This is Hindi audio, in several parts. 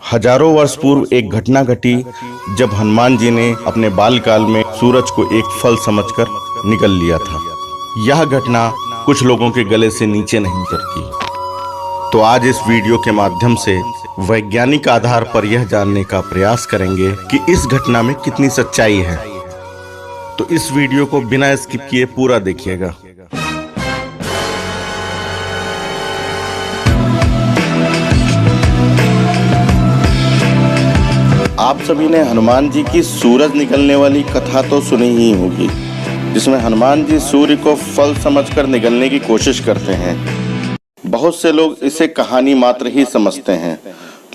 हजारों वर्ष पूर्व एक घटना घटी जब हनुमान जी ने अपने बालकाल में सूरज को एक फल समझकर निगल लिया था। यह घटना कुछ लोगों के गले से नीचे नहीं उतरती। तो आज इस वीडियो के माध्यम से वैज्ञानिक आधार पर यह जानने का प्रयास करेंगे कि इस घटना में कितनी सच्चाई है। तो इस वीडियो को बिना स्किप किए पूरा देखिएगा। आप सभी ने हनुमान जी की सूरज निकलने वाली कथा तो सुनी ही होगी, जिसमें हनुमान जी सूर्य को फल समझकर निगलने की कोशिश करते हैं। बहुत से लोग इसे कहानी मात्र ही समझते हैं,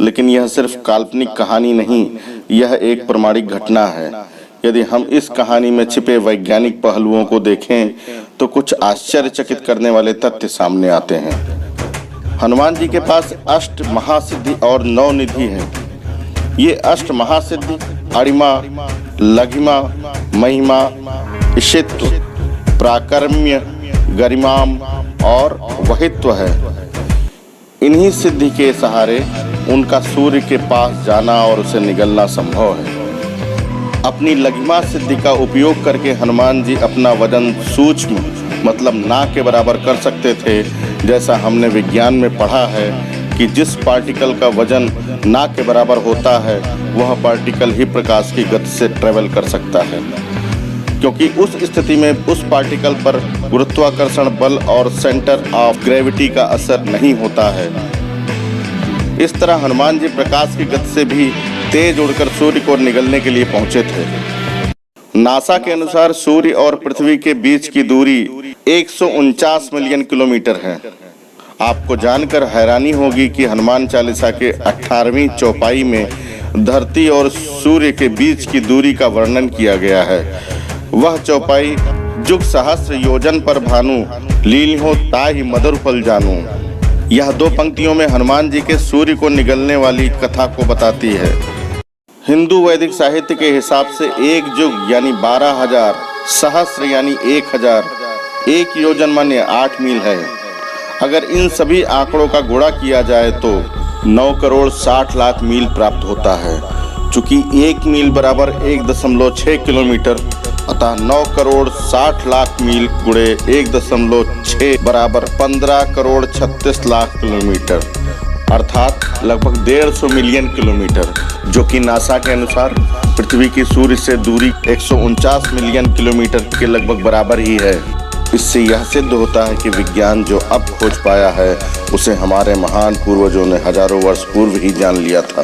लेकिन यह सिर्फ काल्पनिक कहानी नहीं, यह एक प्रमाणिक घटना है। यदि हम इस कहानी में छिपे वैज्ञानिक पहलुओं को देखें तो कुछ आश्चर्यचकित करने वाले तथ्य सामने आते हैं। हनुमान जी के पास अष्ट महासिद्धि और 9 निधि है। ये अष्ट महासिद्धि अणिमा, लघिमा, महिमा, ईशित्व, प्राकर्म्य, गरिमाम और वहित्व है। इन्हीं सिद्धि के सहारे उनका सूर्य के पास जाना और उसे निगलना संभव है। अपनी लघिमा सिद्धि का उपयोग करके हनुमान जी अपना वजन सूक्ष्म मतलब ना के बराबर कर सकते थे। जैसा हमने विज्ञान में पढ़ा है कि जिस पार्टिकल का वजन ना के बराबर होता है वह पार्टिकल ही प्रकाश की गति से ट्रेवल कर सकता है, क्योंकि उस स्थिति में उस पार्टिकल पर गुरुत्वाकर्षण बल और सेंटर ऑफ ग्रेविटी का असर नहीं होता है। इस तरह हनुमान जी प्रकाश की गति से भी तेज उड़कर सूर्य को निगलने के लिए पहुंचे थे। नासा के अनुसार सूर्य और पृथ्वी के बीच की दूरी 149 मिलियन किलोमीटर है। आपको जानकर हैरानी होगी कि हनुमान चालीसा के 18वीं चौपाई में धरती और सूर्य के बीच की दूरी का वर्णन किया गया है। वह चौपाई जुग सहस्र योजन पर भानु, लील्हो ताहि मधुर फल जानू। यह 2 पंक्तियों में हनुमान जी के सूर्य को निगलने वाली कथा को बताती है। हिंदू वैदिक साहित्य के हिसाब से एक जुग यानी 12,000, सहस्र यानी 1000, एक योजन माने 8 मील है। अगर इन सभी आंकड़ों का गुणा किया जाए तो 9 करोड़ 60 लाख मील प्राप्त होता है। चूंकि 1 मील बराबर 1.6 किलोमीटर, अतः 9 करोड़ 60 लाख मील गुणे 1.6 बराबर 15 करोड़ 36 लाख किलोमीटर, अर्थात लगभग 150 मिलियन किलोमीटर, जो कि नासा के अनुसार पृथ्वी की सूर्य से दूरी 149 मिलियन किलोमीटर के लगभग बराबर ही है। इससे यह सिद्ध होता है कि विज्ञान जो अब खोज पाया है उसे हमारे महान पूर्वजों ने हजारों वर्ष पूर्व ही जान लिया था।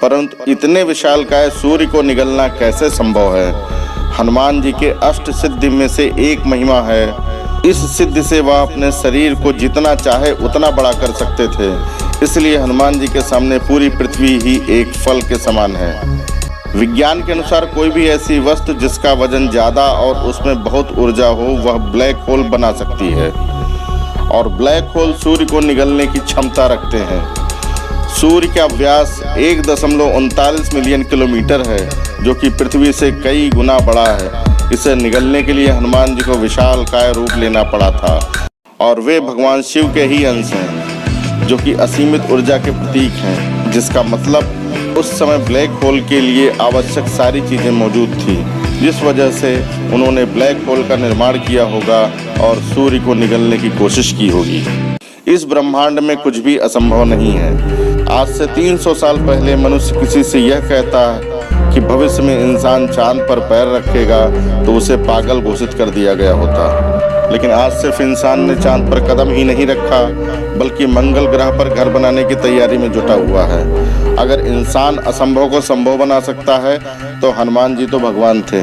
परंतु इतने विशालकाय सूर्य को निगलना कैसे संभव है? हनुमान जी के अष्ट सिद्धि में से एक महिमा है। इस सिद्धि से वह अपने शरीर को जितना चाहे उतना बड़ा कर सकते थे। इसलिए हनुमान जी के सामने पूरी पृथ्वी ही एक फल के समान है। विज्ञान के अनुसार कोई भी ऐसी वस्तु जिसका वजन ज़्यादा और उसमें बहुत ऊर्जा हो वह ब्लैक होल बना सकती है, और ब्लैक होल सूर्य को निगलने की क्षमता रखते हैं। सूर्य का व्यास 1.39 मिलियन किलोमीटर है, जो कि पृथ्वी से कई गुना बड़ा है। इसे निगलने के लिए हनुमान जी को विशालकाय रूप लेना पड़ा था, और वे भगवान शिव के ही अंश हैं, जो कि असीमित ऊर्जा के प्रतीक हैं। जिसका मतलब उस समय ब्लैक होल के लिए आवश्यक सारी चीज़ें मौजूद थी, जिस वजह से उन्होंने ब्लैक होल का निर्माण किया होगा और सूर्य को निगलने की कोशिश की होगी। इस ब्रह्मांड में कुछ भी असंभव नहीं है। आज से 300 साल पहले मनुष्य किसी से यह कहता है कि भविष्य में इंसान चांद पर पैर रखेगा तो उसे पागल घोषित कर दिया गया होता। लेकिन आज सिर्फ इंसान ने चांद पर कदम ही नहीं रखा, बल्कि मंगल ग्रह पर घर बनाने की तैयारी में जुटा हुआ है। अगर इंसान असंभव को संभव बना सकता है तो हनुमान जी तो भगवान थे।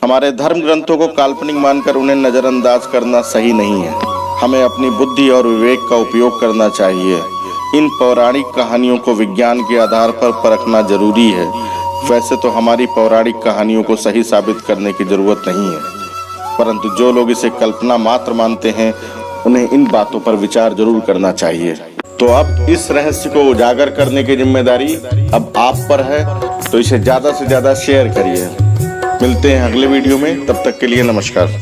हमारे धर्म ग्रंथों को काल्पनिक मानकर उन्हें नज़रअंदाज करना सही नहीं है। हमें अपनी बुद्धि और विवेक का उपयोग करना चाहिए। इन पौराणिक कहानियों को विज्ञान के आधार पर परखना जरूरी है। वैसे तो हमारी पौराणिक कहानियों को सही साबित करने की जरूरत नहीं है, परंतु जो लोग इसे कल्पना मात्र मानते हैं उन्हें इन बातों पर विचार जरूर करना चाहिए। तो अब इस रहस्य को उजागर करने की जिम्मेदारी अब आप पर है, तो इसे ज़्यादा से ज़्यादा शेयर करिए। मिलते हैं अगले वीडियो में, तब तक के लिए नमस्कार।